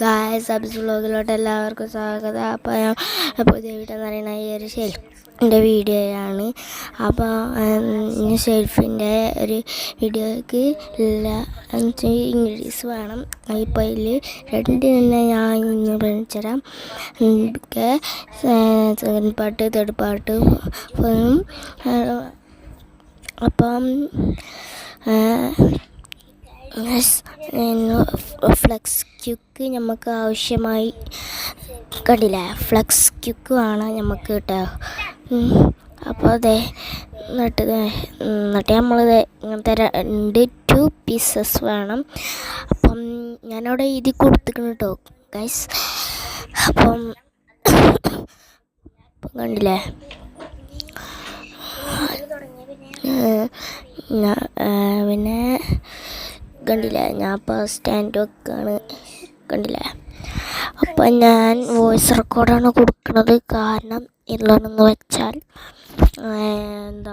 Guys അബ്സ് വ്ളോഗിലോട്ട് എല്ലാവർക്കും സ്വാഗതം. അപ്പോൾ ഞാൻ പുതിയ വീഡിയോ എന്ന് പറയുന്നത് ഈ ഒരു ഷെൽഫിൻ്റെ വീഡിയോയാണ്. അപ്പോൾ ഷെൽഫിൻ്റെ ഒരു വീഡിയോയ്ക്ക് ഇംഗ്ലീഷ് വേണം. ഇപ്പോൾ ഇതിൽ തന്നെ ഞാൻ ഇന്ന് പഠിച്ചുതരാം. Second part, third part. അപ്പം ഫ്ലെക്സ് ക്യുക്ക് നമുക്ക് ആവശ്യമായി കണ്ടില്ല. ഫ്ലെക്സ് ക്യുക്ക് വേണം നമുക്ക് കേട്ടോ. അപ്പോൾ അതെ എന്നിട്ട് നമ്മളിത് ഇങ്ങനത്തെ 2 പീസസ് വേണം. അപ്പം ഞാനവിടെ എഴുതി കൊടുത്തിരിക്കണം കേട്ടോ ഗൈസ്. അപ്പം കണ്ടില്ലേ, പിന്നെ കണ്ടില്ലേ, ഞാൻ ഇപ്പോൾ സ്റ്റാൻഡ് വെക്കാണ് കണ്ടില്ലേ. അപ്പം ഞാൻ വോയിസ് റെക്കോർഡാണ് കൊടുക്കുന്നത്. കാരണം എന്താണെന്ന് വെച്ചാൽ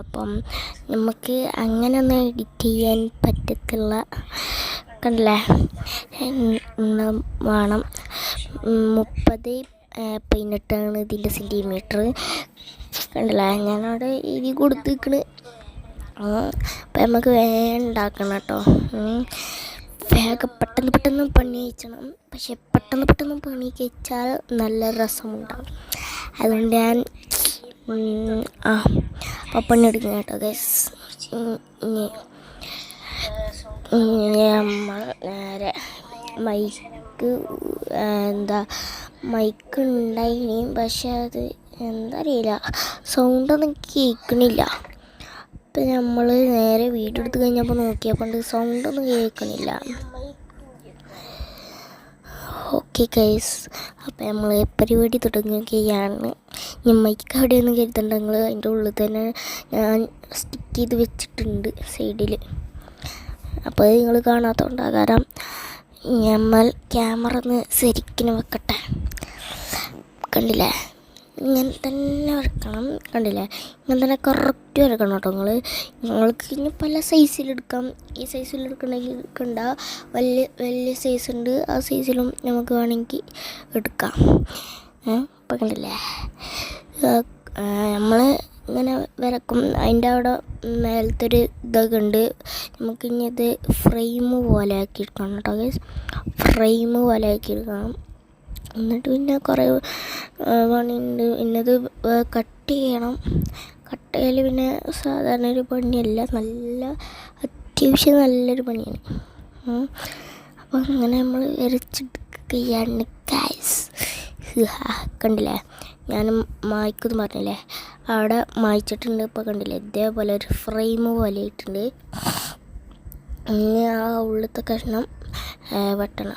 അപ്പം നമുക്ക് അങ്ങനെയൊന്നും എഡിറ്റ് ചെയ്യാൻ പറ്റത്തില്ല കണ്ടില്ലേ. വേണം 30 ഇതിൻ്റെ സെൻറ്റിമീറ്റർ കണ്ടില്ലേ. ഞാനവിടെ എഴുതി കൊടുത്തിരിക്കണ്. അപ്പം നമുക്ക് ഉണ്ടാക്കണം കേട്ടോ. വേഗം പെട്ടെന്ന് പണി കഴിച്ചണം. പക്ഷെ പെട്ടെന്ന് പണി കഴിച്ചാൽ നല്ല രസമുണ്ടാകും. അതുകൊണ്ട് ഞാൻ പണി എടുക്കണം കേട്ടോ ഗൈസ്. നമ്മൾ നേരെ മൈക്ക് ഉണ്ടായിനി, പക്ഷെ അത് എന്താ അറിയില്ല, സൗണ്ടൊന്നും കേൾക്കണില്ല. അപ്പം നമ്മൾ നേരെ വീഡിയോ എടുത്ത് കഴിഞ്ഞപ്പോൾ നോക്കിയപ്പോൾ സൗണ്ടൊന്നും കേൾക്കണില്ല. ഓക്കെ ഗൈസ്, അപ്പം നമ്മൾ പരിപാടി തുടങ്ങുകയാണ്. ഞാൻ മൈക്ക് അവിടെയൊന്നും കരുതണ്ടെങ്കിൽ അതിൻ്റെ ഉള്ളിൽ തന്നെ ഞാൻ സ്റ്റിക്ക് ചെയ്ത് വെച്ചിട്ടുണ്ട് സൈഡിൽ. അപ്പോൾ അത് നിങ്ങൾ കാണാത്തതുകൊണ്ടാണ്. കാരണം നമ്മൾ ക്യാമറ ഒന്ന് ശരിക്കും വെക്കട്ടെ. കണ്ടില്ലേ, ഇങ്ങനെ തന്നെ വരക്കണം കണ്ടില്ലേ. ഇങ്ങനെ തന്നെ കറക്റ്റ് വരക്കണം കേട്ടോ. നിങ്ങൾക്ക് ഇനി പല സൈസിലെടുക്കാം. ഈ സൈസിലെടുക്കണമെങ്കിൽ കണ്ട വലിയ സൈസ് ഉണ്ട്. ആ സൈസിലും നമുക്ക് വേണമെങ്കിൽ എടുക്കാം. ഇപ്പം കണ്ടില്ലേ, നമ്മൾ ഇങ്ങനെ വരക്കും. അതിൻ്റെ അവിടെ മേലത്തെ ഒരു ഇതൊക്കെ ഉണ്ട്. നമുക്കിനി ഇത് ഫ്രെയിം പോലെ ആക്കിയെടുക്കണം കേട്ടോ ഗൈസ്. ഫ്രെയിം പോലെ ആക്കിയെടുക്കണം. എന്നിട്ട് പിന്നെ കുറേ പണിയുണ്ട്. പിന്നത് കട്ട് ചെയ്യണം. കട്ട് ചെയ്യൽ പിന്നെ സാധാരണ ഒരു പണിയല്ല, അത്യാവശ്യം നല്ലൊരു പണിയാണ്. അപ്പോൾ അങ്ങനെ നമ്മൾ വരച്ചെടുക്കുകയാണ് ഗൈസ്. കണ്ടില്ലേ, ഞാൻ മായ്ക്കുമെന്ന് പറഞ്ഞില്ലേ, അവിടെ മായ്ച്ചിട്ടുണ്ട്. ഇപ്പോൾ കണ്ടില്ലേ, ഇതേപോലെ ഒരു ഫ്രെയിം പോലെ ആയിട്ടുണ്ട്. ആ ഉള്ളത്തെ കഷ്ണം വെട്ടണം.